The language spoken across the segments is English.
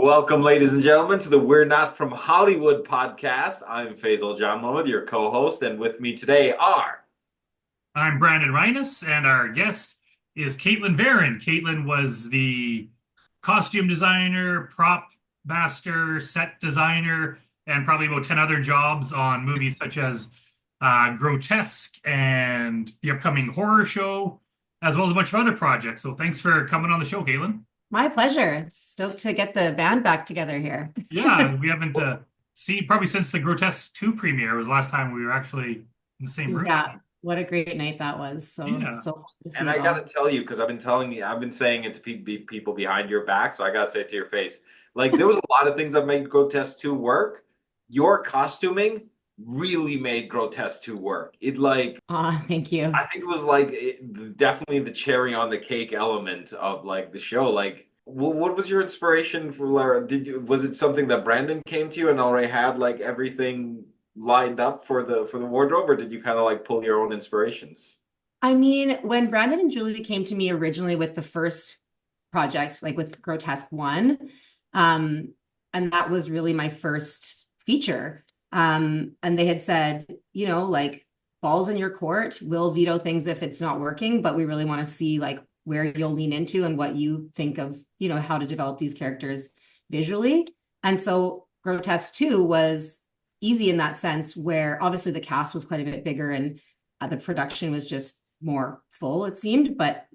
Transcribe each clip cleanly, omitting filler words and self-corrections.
Welcome, ladies and gentlemen, to the We're Not From Hollywood podcast. I'm Faizel John Mohammed, your co-host, and with me today are I'm Brandon Rhinus, and our guest is Caitlin Varrin. Caitlin was the costume designer, prop master, set designer, and probably about 10 other jobs on movies such as Grotesque and the upcoming horror show, as well as a bunch of other projects. So thanks for coming on the show, Caitlin. My pleasure. Stoked to get the band back together here. Yeah, we haven't seen probably since the Grotesque 2 premiere was the last time we were actually in the same room. Yeah, what a great night that was. Yeah. So fun to see and it I all. gotta tell you, because I've been saying it to people behind your back, so I gotta say it to your face. Like there was a lot of things that made Grotesque 2 work. Your costuming really made Grotesque 2 work. Thank you. I think it was definitely the cherry on the cake element of like the show. Like, what was your inspiration for Lara? Was it something that Brandon came to you and already had like everything lined up for the wardrobe, or did you kind of like pull your own inspirations? I mean, when Brandon and Julie came to me originally with the first project, like with Grotesque One, and that was really my first feature. And they had said, like balls in your court, we'll veto things if it's not working, but we really want to see like where you'll lean into and what you think of, how to develop these characters visually. And so Grotesque 2 was easy in that sense, where obviously the cast was quite a bit bigger and the production was just more full, it seemed, but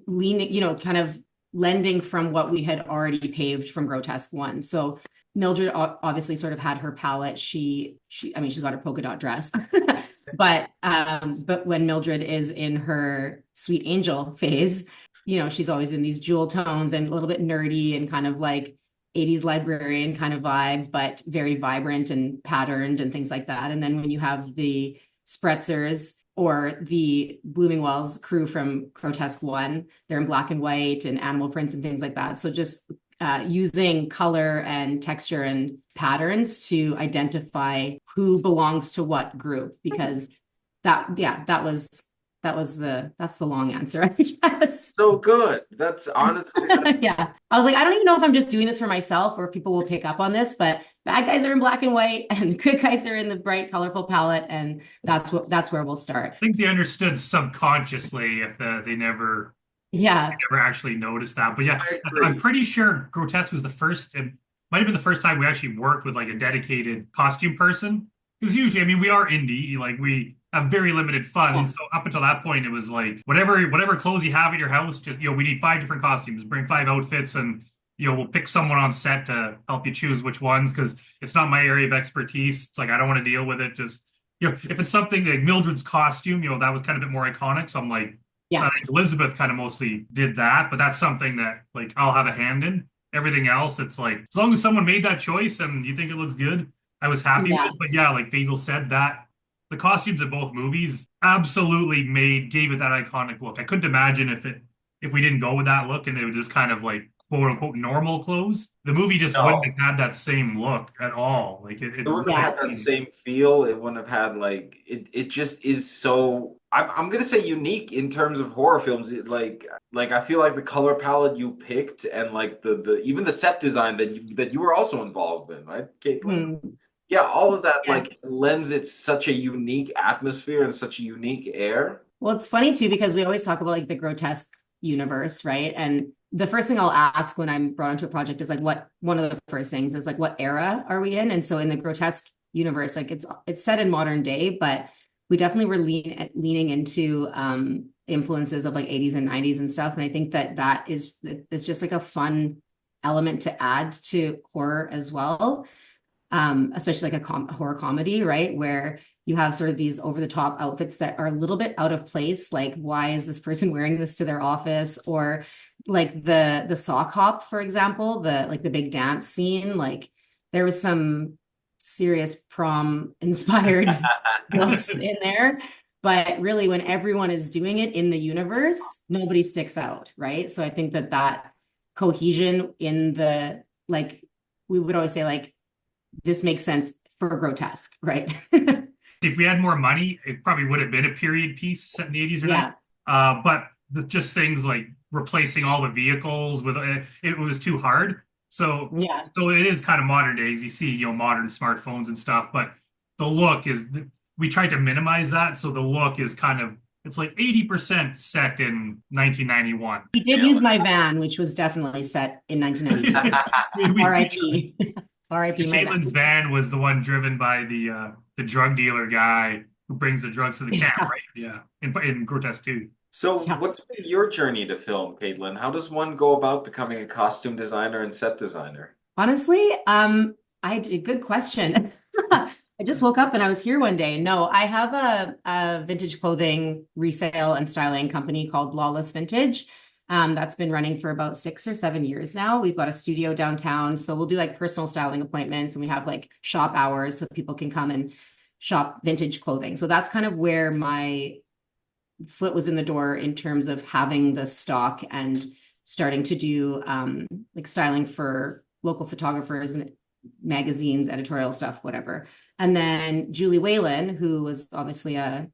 leaning, kind of lending from what we had already paved from Grotesque 1. So Mildred obviously sort of had her palette. I mean, she's got her polka dot dress, but when Mildred is in her sweet angel phase, she's always in these jewel tones and a little bit nerdy and kind of like 80s librarian kind of vibe, but very vibrant and patterned and things like that. And then when you have the Spretzers or the Bloomingwells crew from Grotesque One, they're in black and white and animal prints and things like that. So just using color and texture and patterns to identify who belongs to what group, because that's the long answer, I guess. So good. That's honestly, Yeah. I was like, I don't even know if I'm just doing this for myself or if people will pick up on this, but bad guys are in black and white and the good guys are in the bright, colorful palette. And that's where we'll start. I think they understood subconsciously if Yeah. never actually noticed that. But yeah, I I'm agree. pretty sure Grotesque was the first, it might have been the first time we actually worked with like a dedicated costume person. Because usually, I mean, we are indie, like we have very limited Yeah. funds. So up until that point, it was like whatever clothes you have at your house, just we need five different costumes, bring five outfits, and we'll pick someone on set to help you choose which ones because it's not my area of expertise. It's like I don't want to deal with it. Just if it's something like Mildred's costume, that was kind of a bit more iconic. So I'm like, so I Yeah. think Elizabeth kind of mostly did that, but that's something that like I'll have a hand in. Everything else, it's like as long as someone made that choice and you think it looks good, I was happy with Yeah. it. But yeah, like Faisal said, that the costumes in both movies absolutely gave it that iconic look. I couldn't imagine if we didn't go with that look and it was just kind of like quote unquote normal clothes. The movie just wouldn't No. have had that same look at all. Like it It wouldn't have Yeah. had that same feel. It wouldn't have had like it just is so I'm gonna say unique in terms of horror films. Like I feel like the color palette you picked and like the even the set design that you were also involved in, right, Caitlin? Hmm. Yeah, all of that Yeah. like lends it such a unique atmosphere and such a unique air. Well, it's funny too, because we always talk about like the grotesque universe, right? And the first thing I'll ask when I'm brought onto a project is like, one of the first things is like, what era are we in? And so in the grotesque universe, like it's set in modern day, but we definitely were leaning into influences of like 80s and 90s and stuff. And I think that it's just like a fun element to add to horror as well, especially like a horror comedy, right? Where you have sort of these over the top outfits that are a little bit out of place. Like, why is this person wearing this to their office? Or like the sock hop, for example, the big dance scene. Like there was some serious prom inspired looks in there. But really, when everyone is doing it in the universe, nobody sticks out, right? So I think that cohesion in the like, we would always say like this makes sense for grotesque, right? If we had more money, it probably would have been a period piece set in the 80s or 90s. Yeah. But just things like replacing all the vehicles with it was too hard. So Yeah. so it is kind of modern days. You see, modern smartphones and stuff, but the look is we tried to minimize that. So the look is kind of it's like 80% set in 1991. He did use my van, which was definitely set in 1992. We R.I.P. R.I.P. my Caitlin's van. van was the one driven by the drug dealer guy who brings the drugs to the camp, Yeah. right? Yeah, in Grotesque too. So, Yeah. what's been your journey to film, Caitlin? How does one go about becoming a costume designer and set designer? Honestly, I did good question. I just woke up and I was here one day. No, I have a vintage clothing resale and styling company called Lawless Vintage. That's been running for about 6 or 7 years now. We've got a studio downtown, so we'll do like personal styling appointments, and we have like shop hours so people can come and shop vintage clothing. So that's kind of where my foot was in the door in terms of having the stock and starting to do like styling for local photographers and magazines, editorial stuff, whatever. And then Julie Whalen, who was obviously a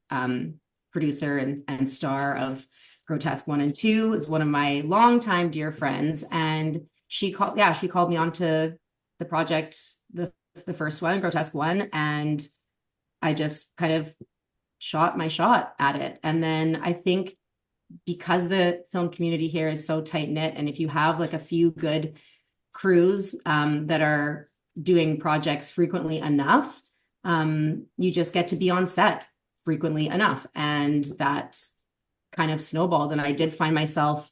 producer and star of Grotesque 1 and 2, is one of my longtime dear friends. And she called me onto the project, the first one, Grotesque 1, and I just kind of shot my shot at it. And then I think because the film community here is so tight knit, and if you have like a few good crews that are doing projects frequently enough, you just get to be on set frequently enough. And that kind of snowballed. And I did find myself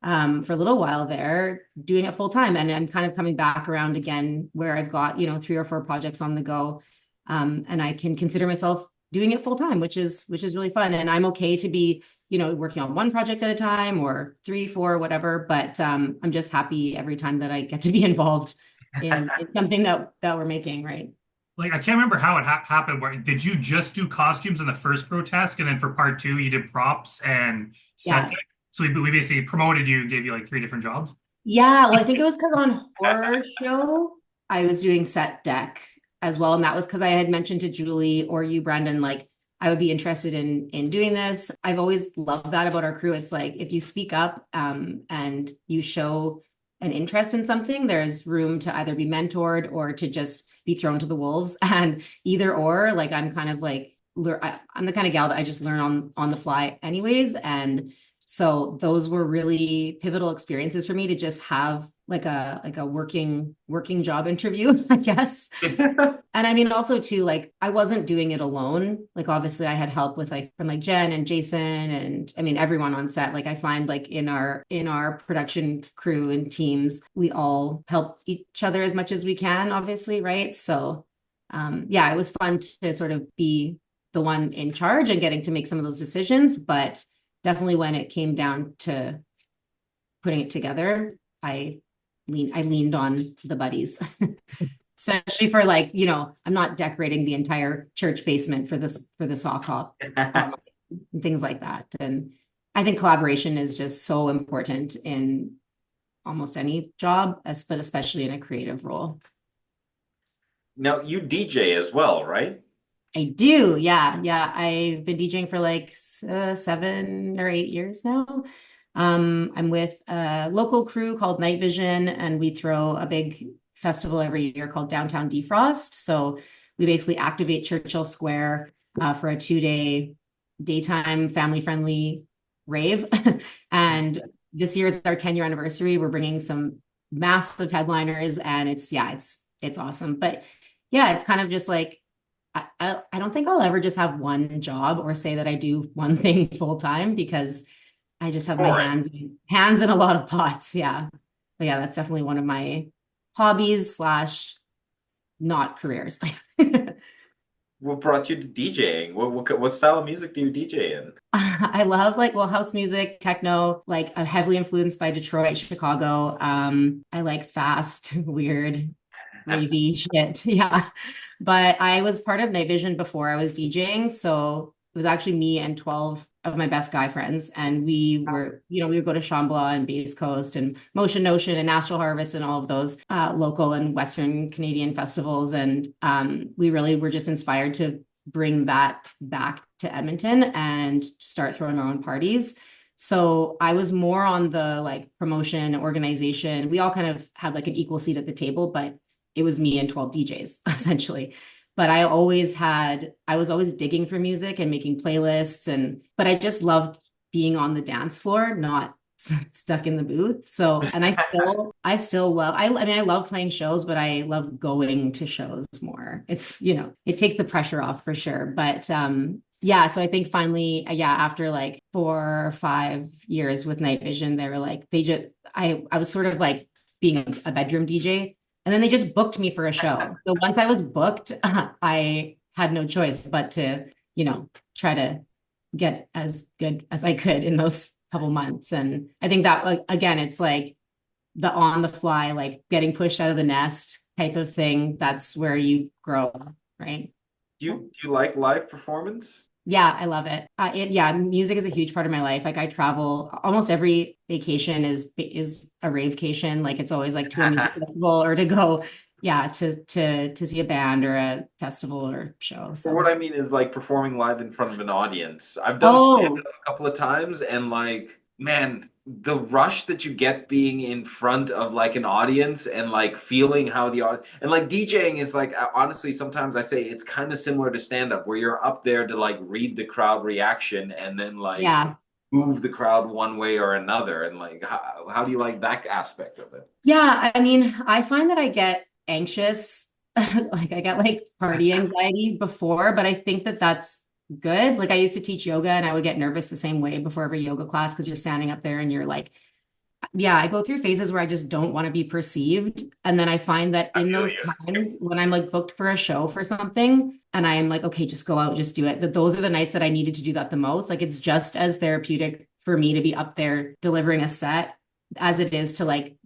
for a little while there doing it full time. And I'm kind of coming back around again where I've got, 3 or 4 projects on the go. And I can consider myself doing it full time, which is really fun. And I'm okay to be, working on one project at a time or 3, 4, whatever. But I'm just happy every time that I get to be involved in something that we're making, right? Like I can't remember how it happened. Did you just do costumes in the first Grotesque, and then for part two you did props and set? Yeah. So we basically promoted you and gave you like 3 different jobs. Yeah. Well, I think it was because on Horror Show, I was doing set deck as well. And that was because I had mentioned to Julie or you, Brandon, like I would be interested in doing this. I've always loved that about our crew. It's like if you speak up and you show an interest in something, there's room to either be mentored or to just be thrown to the wolves. And either or, like I'm kind of like I'm the kind of gal that I just learn on the fly anyways. And so those were really pivotal experiences for me to just have like a working job interview, I guess. And I mean, also too, like I wasn't doing it alone. Like obviously I had help with from like Jen and Jason and I mean, everyone on set. Like I find like in our production crew and teams, we all help each other as much as we can, obviously. Right. So, yeah, it was fun to sort of be the one in charge and getting to make some of those decisions. But definitely when it came down to putting it together, I leaned on the buddies. Especially for like, I'm not decorating the entire church basement for the sock hop and things like that. And I think collaboration is just so important in almost any job, but especially in a creative role. Now, you DJ as well, right? I do. Yeah. Yeah. I've been DJing for like 7 or 8 years now. I'm with a local crew called Night Vision, and we throw a big festival every year called Downtown Defrost. So we basically activate Churchill Square for a 2-day daytime family-friendly rave. And this year is our 10-year anniversary. We're bringing some massive headliners, and it's awesome. But yeah, it's kind of just like I don't think I'll ever just have one job or say that I do one thing full time because I just have my hands in a lot of pots. Yeah. But yeah, that's definitely one of my hobbies / not careers. What brought you to DJing? What style of music do you DJ in? I love house music, techno, like I'm heavily influenced by Detroit, Chicago. I like fast, weird, ravey shit. Yeah. But I was part of Night Vision before I was DJing. So it was actually me and 12 of my best guy friends. And we would go to Shambhala and Bass Coast and Motion Notion and Astral Harvest and all of those local and Western Canadian festivals. And we really were just inspired to bring that back to Edmonton and start throwing our own parties. So I was more on the like promotion, organization. We all kind of had like an equal seat at the table, but it was me and 12 DJs essentially. But I was always digging for music and making playlists but I just loved being on the dance floor, not stuck in the booth. So, and I still love, I mean, I love playing shows, but I love going to shows more. It's, it takes the pressure off for sure. But, yeah, so I think finally, yeah, after like 4 or 5 years with Night Vision, they were like, I was sort of like being a bedroom DJ, and then they just booked me for a show. So once I was booked, I had no choice but to, try to get as good as I could in those couple months. And I think that, like, again, it's like the on the fly, like getting pushed out of the nest type of thing. That's where you grow, right? Do you like live performance? Yeah, I love it. Yeah, music is a huge part of my life. Like I travel, almost every vacation is a ravecation. Like it's always like to a music festival or to go, yeah, to see a band or a festival or show. So So, what I mean is like performing live in front of an audience. I've done stand-up oh, a couple of times, and like, man, the rush that you get being in front of like an audience and like feeling how the audience and like DJing is like honestly sometimes I say it's kind of similar to stand-up where you're up there to like read the crowd reaction and then like yeah. move the crowd one way or another, and like how do you like that aspect of it? Yeah, I mean, I find that I get anxious, like I get like party anxiety before, but I think that that's good. Like I used to teach yoga and I would get nervous the same way before every yoga class because you're standing up there and you're like, yeah, I go through phases where I just don't want to be perceived. And then I find that I in feel those you. times when I'm like booked for a show for something and I am like, okay, just go out, just do it. That those are the nights that I needed to do that the most. Like it's just as therapeutic for me to be up there delivering a set as it is to like,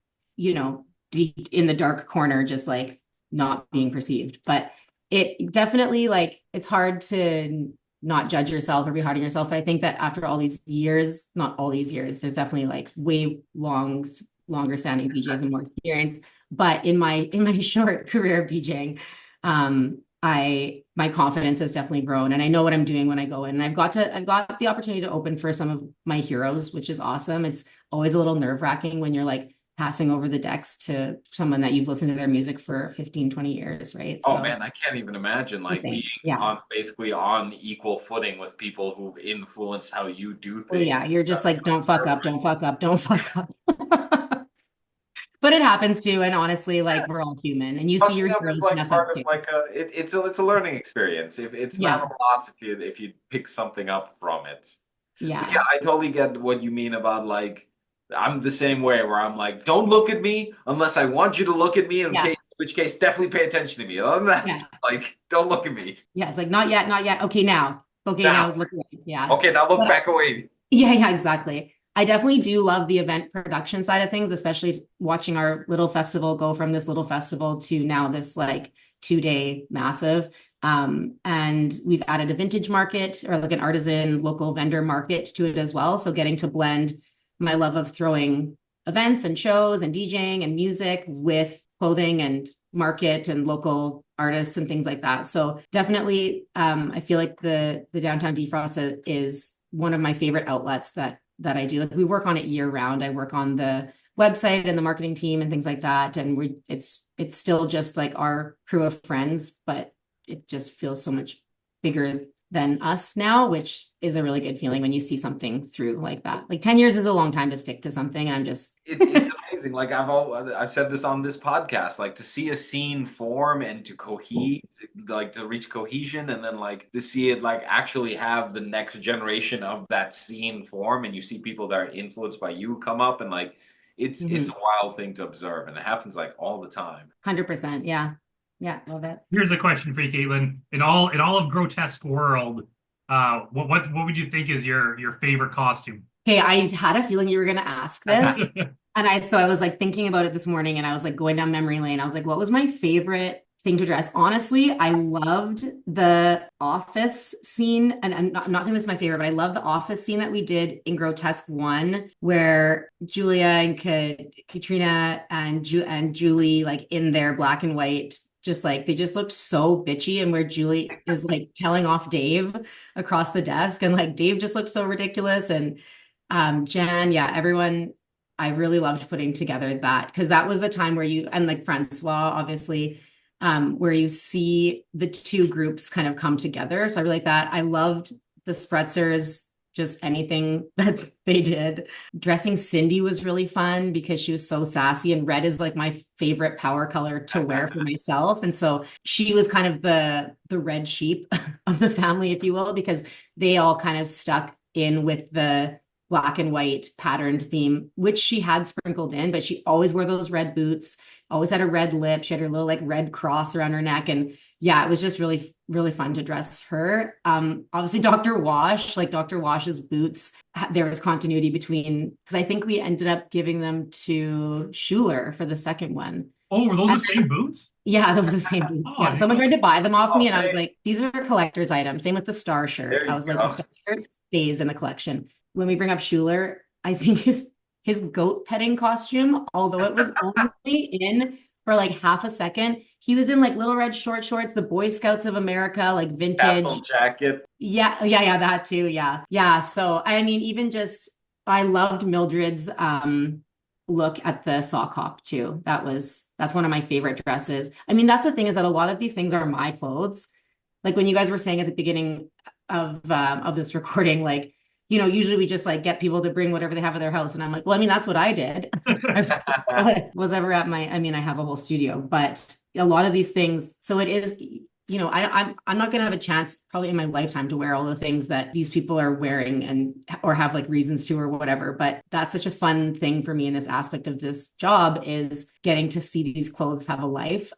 be in the dark corner, just like not being perceived. But it definitely like it's hard to not judge yourself or be hard on yourself. But I think that after all these years, not all these years, there's definitely like longer standing DJs and more experience. But in my short career of DJing, my confidence has definitely grown and I know what I'm doing when I go in. And I've got the opportunity to open for some of my heroes, which is awesome. It's always a little nerve-wracking when you're like passing over the decks to someone that you've listened to their music for 15, 20 years, right? Oh So man, I can't even imagine like being yeah. on basically on equal footing with people who've influenced how you do Well, things. yeah, you're just That's like, don't fuck up, don't fuck up, don't like, fuck up. But it happens too. And honestly, like we're all human and you see your fucking up is heroes like mess up part of too. like it's a learning experience. If it's not Yeah. a loss if you pick something up from it. But yeah, Yeah. I totally get what you mean about like I'm the same way where I'm like, don't look at me unless I want you to look at me, Yeah. in which case definitely pay attention to me. Other than that, Yeah. like don't look at me. Yeah. It's like, not yet, not yet. Okay, now. Okay, Now. now look away. Yeah. Okay, now look But back away. yeah, yeah, exactly. I definitely do love the event production side of things, especially watching our little festival go from this little festival to now this like 2 day massive. And we've added a vintage market or like an artisan local vendor market to it as well. So getting to blend my love of throwing events and shows and DJing and music with clothing and market and local artists and things like that. So definitely, I feel like the downtown defrost is one of my favorite outlets that I do. Like we work on it year round. I work on the website and the marketing team and things like that. And it's still just like our crew of friends, but it just feels so much bigger than us now, which is a really good feeling when you see something through like that. Like 10 years is a long time to stick to something. And I'm just It's amazing. Like I've said this on this podcast, like to see a scene form and to like to reach cohesion, and then like to see it like actually have the next generation of that scene form, and you see people that are influenced by you come up, and like it's a wild thing to observe, and it happens like all the time. 100%. Yeah. Yeah. Love it. Here's a question for you, Caitlin. In all of grotesque world, what would you think is your favorite costume? Okay, I had a feeling you were going to ask this. So I was like thinking about it this morning and I was like going down memory lane. I was like, what was my favorite thing to dress? Honestly, I loved the office scene. And I'm not saying this is my favorite, but I love the office scene that we did in Grotesque 1, where Julia and Katrina and Julie, like in their black and white, just like they just looked so bitchy, and where Julie is like telling off Dave across the desk, and like Dave just looked so ridiculous. And Jan, yeah, everyone, I really loved putting together that because that was the time where you, and like Francois, obviously, where you see the two groups kind of come together. So I really like that. I loved the Spretzers, just anything that they did. Dressing Cindy was really fun because she was so sassy, and red is like my favorite power color to wear for myself. And so she was kind of the red sheep of the family, if you will, because they all kind of stuck in with the black and white patterned theme, which she had sprinkled in, but she always wore those red boots, always had a red lip. She had her little like red cross around her neck. And yeah, it was just really, really fun to dress her. Obviously Dr. Wash, like Dr. Wash's boots, there was continuity between, because I think we ended up giving them to Schuler for the second one. Oh, were those And the same boots? yeah, those are the same boots. Oh, I Yeah, didn't someone know. tried to buy them off me, Oh, and I was hey, like, these are collector's items. Same with the star shirt. there I you was like, the go. star shirt stays in the collection. When we bring up Schuler, I think his goat petting costume, although it was only in for like half a second, he was in like little red short shorts, the Boy Scouts of America, like Castle vintage. jacket. Yeah, yeah, yeah, that too. Yeah. Yeah. So I mean, even just I loved Mildred's look at the sock hop too. That's one of my favorite dresses. I mean, that's the thing is that a lot of these things are my clothes. Like when you guys were saying at the beginning of this recording, like, usually we just like get people to bring whatever they have at their house. And I'm like, well, I mean, that's what I did. I was ever at I mean, I have a whole studio, but a lot of these things, so it is, I'm not gonna have a chance probably in my lifetime to wear all the things that these people are wearing and or have like reasons to or whatever. But that's such a fun thing for me in this aspect of this job is getting to see these clothes have a life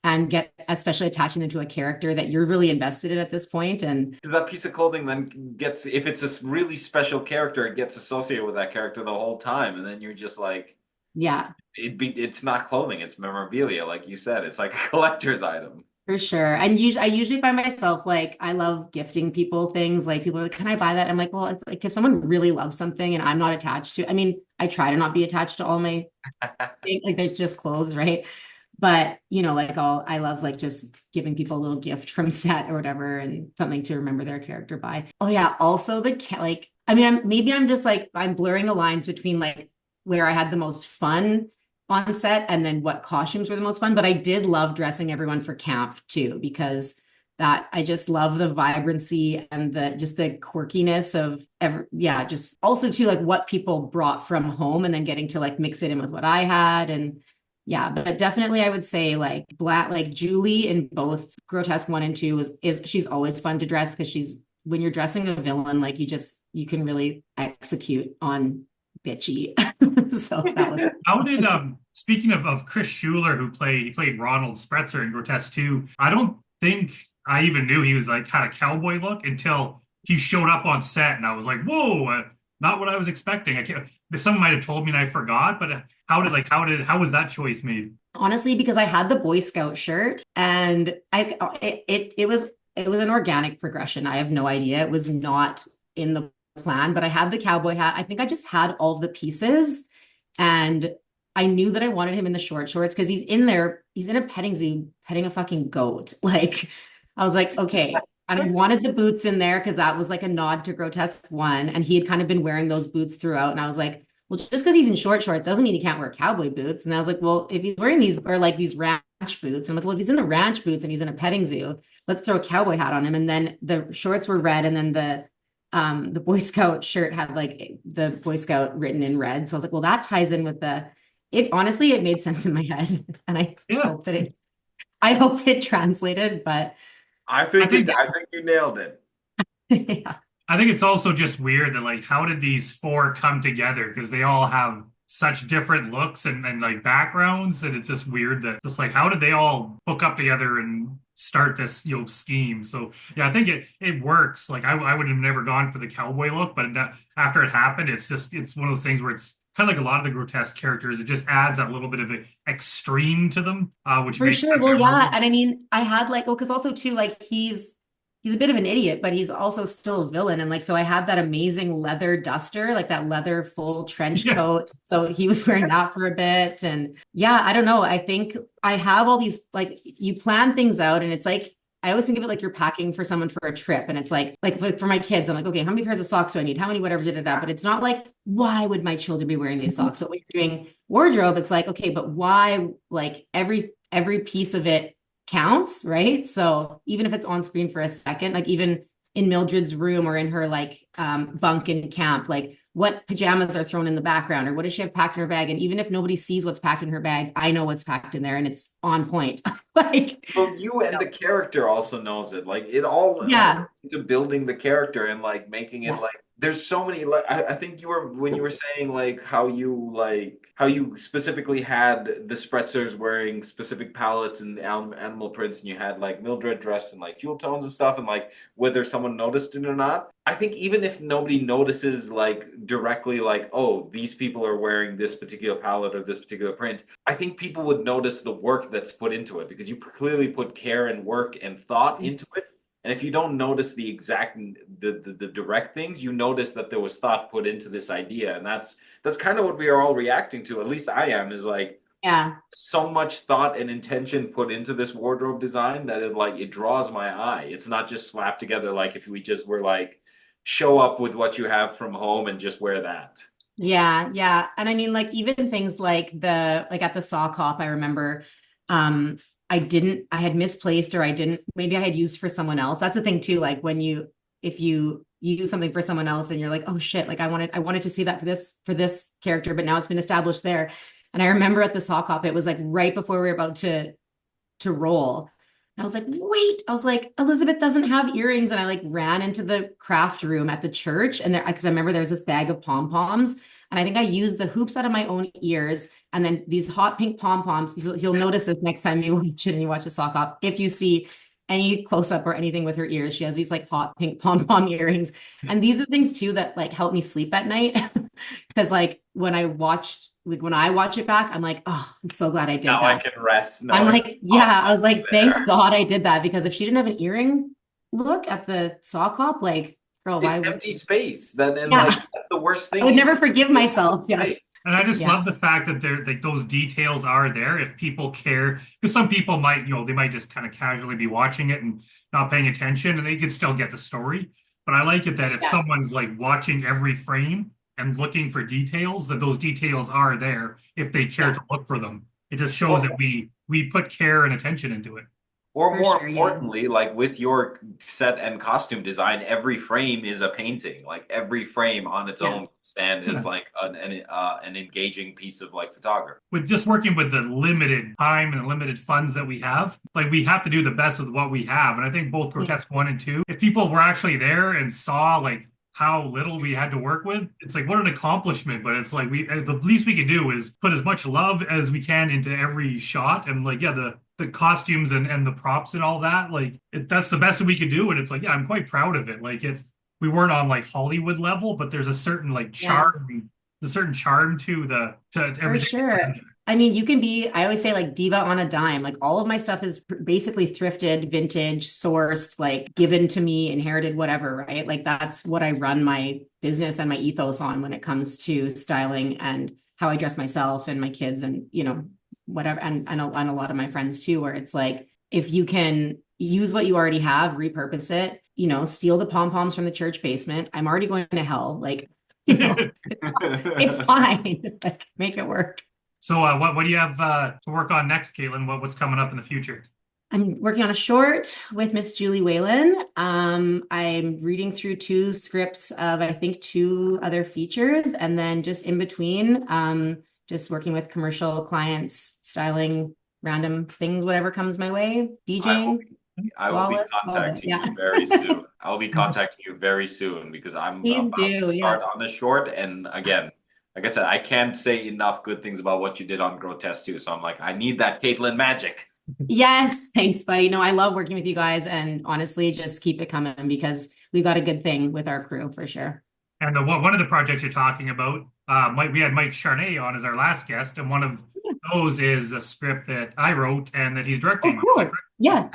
and get especially attaching them to a character that you're really invested in at this point. And That piece of clothing then gets, if it's a really special character, it gets associated with that character the whole time, and then you're just like, yeah, it's not clothing, it's memorabilia, like you said. It's like a collector's item. for sure. And I usually find myself like I love gifting people things. Like people are like, "Can I buy that?" I'm like, "Well, it's like if someone really loves something and I'm not attached to, I mean, I try to not be attached to all my things. Like there's just clothes, right? But like I love like just giving people a little gift from set or whatever and something to remember their character by. Oh yeah, also like I mean, maybe I'm just like I'm blurring the lines between like where I had the most fun on set and then what costumes were the most fun. But I did love dressing everyone for camp too, because that I just love the vibrancy and the just the quirkiness of yeah, just also too like what people brought from home and then getting to like mix it in with what I had. And yeah, but definitely I would say like black, like Julie in both Grotesque 1 and 2 is she's always fun to dress because she's when you're dressing a villain, like you can really execute on bitchy. So that was How did speaking of Chris Schuler who played Ronald Spretzer in Grotesque 2, I don't think I even knew he was like had a cowboy look until he showed up on set and I was like, whoa, not what I was expecting. I can't, someone might have told me and I forgot, but how was that choice made? honestly because I had the Boy Scout shirt and it was an organic progression. I have no idea. It was not in the plan, but I had the cowboy hat. I think I just had all the pieces and I knew that I wanted him in the short shorts because he's in there, he's in a petting zoo petting a fucking goat. Like I was like, okay. And I wanted the boots in there because that was like a nod to Grotesque 1. And he had kind of been wearing those boots throughout. And I was like, well, just because he's in short shorts doesn't mean he can't wear cowboy boots. And I was like, well, if he's wearing these or like these ranch boots, I'm like, well, if he's in the ranch boots and he's in a petting zoo, let's throw a cowboy hat on him. And then the shorts were red, and then the Boy Scout shirt had like the Boy Scout written in red. So I was like, well, that ties in with it honestly, it made sense in my head. And Yeah, I hope it translated, but I think I think you nailed it. yeah, I think it's also just weird that like how did these four come together? Because they all have such different looks and like backgrounds, and it's just weird that just like how did they all hook up together and start this scheme? So yeah, I think it works. Like I would have never gone for the cowboy look, but after it happened, it's one of those things where it's kind of like a lot of the grotesque characters. It just adds a little bit of an extreme to them, which for makes sure. them Well, yeah. memorable. And I mean, I had like, well, because also too, like he's a bit of an idiot, but he's also still a villain. And like, so I had that amazing leather duster, like that leather full trench Yeah. coat. So he was wearing that for a bit. And yeah, I don't know. I think I have all these, like, you plan things out and it's like, I always think of it like you're packing for someone for a trip. And it's like for my kids, I'm like, okay, how many pairs of socks do I need? How many whatever, da, da, da. But it's not like, why would my children be wearing these socks? But when you're doing wardrobe, it's like, okay, but why? Like every piece of it counts, right? So even if it's on screen for a second, like even in Mildred's room or in her like bunk in camp, like what pajamas are thrown in the background or what does she have packed in her bag? And even if nobody sees what's packed in her bag, I know what's packed in there and it's on point. Like, Well, you and the character also knows it. Like it all yeah, into building the character and like making it yeah, like there's so many like I think you were when you were saying like how you specifically had the Spretzers wearing specific palettes and animal prints and you had like Mildred dressed in like jewel tones and stuff and like whether someone noticed it or not. I think even if nobody notices like directly like oh these people are wearing this particular palette or this particular print, I think people would notice the work that's put into it because you clearly put care and work and thought into it. And if you don't notice the exact the direct things, you notice that there was thought put into this idea, and that's kind of what we are all reacting to. At least I am. Is like yeah. so much thought and intention put into this wardrobe design that it draws my eye. It's not just slapped together like if we just were like show up with what you have from home and just wear that. Yeah, yeah. And I mean, like even things like like at the sock hop, I remember um I had misplaced or I didn't, maybe I had used for someone else. That's the thing too. Like if you use something for someone else and you're like, oh shit, like I wanted to see that for this character, but now it's been established there. And I remember at the sock hop, it was like right before we were about to roll. And I was like, wait, I was like, Elizabeth doesn't have earrings. And I like ran into the craft room at the church. And there, because I remember there was this bag of pom-poms. And I think I used the hoops out of my own ears. And then these hot pink pom-poms, you'll notice this next time you watch it and you watch the sock hop. If you see any close-up or anything with her ears, she has these like hot pink pom-pom earrings. And these are things too that like help me sleep at night. Because like when I watch it back, I'm like, oh, I'm so glad I did Now I that. can rest. I'm Knowing like, yeah, I was like, thank there. God I did that because if she didn't have an earring look at the sock hop, like, girl, It's why would, empty space. Then and like yeah, that's the worst I thing. would never forgive myself. Yeah, Right. And I just yeah, love the fact that they're like those details are there if people care. Because some people might, they might just kind of casually be watching it and not paying attention, and they can still get the story. But I like it that if yeah, someone's like watching every frame and looking for details, that those details are there if they care yeah, to look for them. It just shows that Or, we put care and attention into it. or for more sure. Yeah, importantly, like with your set and costume design, every frame is a painting. Like every frame on its yeah, own stand is Yeah. like an engaging piece of like photography. With just working with the limited time and the limited funds that we have, like we have to do the best with what we have. And I think both mm, Grotesque 1 and 2, if people were actually there and saw like how little we had to work with, it's like what an accomplishment. But it's like the least we can do is put as much love as we can into every shot. And like, yeah, the costumes and the props and all that, like that's the best that we could do. And it's like, yeah, I'm quite proud of it. Like we weren't on like Hollywood level, but there's a certain like yeah, charm, the certain charm to for everything. sure. I mean, you can be, I always say like diva on a dime. Like all of my stuff is basically thrifted, vintage, sourced, like given to me, inherited, whatever, right? Like that's what I run my business and my ethos on when it comes to styling and how I dress myself and my kids and, whatever. And a lot of my friends too, where it's like, if you can use what you already have, repurpose it, steal the pom-poms from the church basement. I'm already going to hell. Like, it's fine. Like, make it work. So, what do you have to work on next, Caitlin? What's coming up in the future? I'm working on a short with Miss Julie Whalen. I'm reading through two scripts of, I think, two other features, and then just in between, just working with commercial clients, styling random things, whatever comes my way, DJing, I will be wallet, all of it. contacting Yeah, you very soon. I'll be contacting you very soon because I'm please about to do. Yeah. start on the short. And again, like I said, I can't say enough good things about what you did on Grotesque too. So I'm like, I need that Caitlin magic. Yes. Thanks, buddy. No, I love working with you guys, and honestly, just keep it coming because we got a good thing with our crew for sure. And one of the projects you're talking about, we had Mike Charnay on as our last guest, and one of those is a script that I wrote and that he's Oh, directing. cool. Yeah.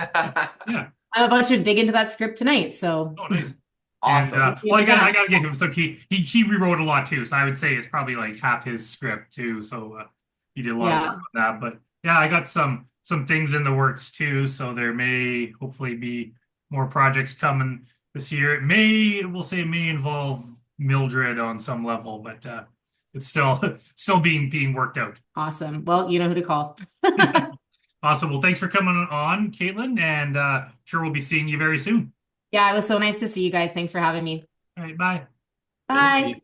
Yeah. I'm about to dig into that script tonight. So Oh, nice. And Awesome. well, I gotta give him. So he rewrote a lot too. So I would say it's probably like half his script too. So he did a lot of work yeah. on that. But yeah, I got some some things in the works too. So there may hopefully be more projects coming this year. We'll say it may involve Mildred on some level, but it's still being worked out. Awesome. Well, you know who to call. Awesome. Well, thanks for coming on, Caitlin, and sure we'll be seeing you very soon. Yeah, it was so nice to see you guys. Thanks for having me. All right, bye. Bye.